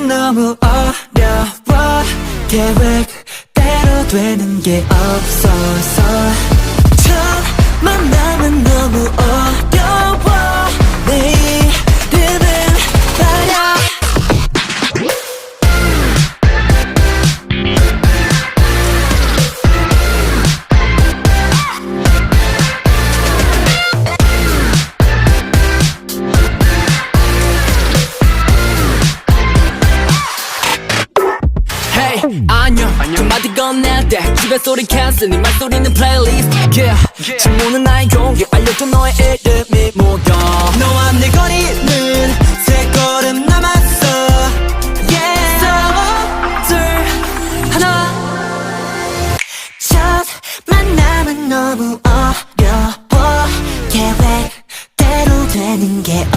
너무 어려워 계획대로 되는 게 없어서 첫 만남은 너무 어려워 내일은 말야 안녕 한마디 건넬 때 주변 소리 캔슬 네 말소리는 플레이리스트 yeah. 친구는 나의 용기 알려줘 너의 이름이 뭐야 너와 내 거리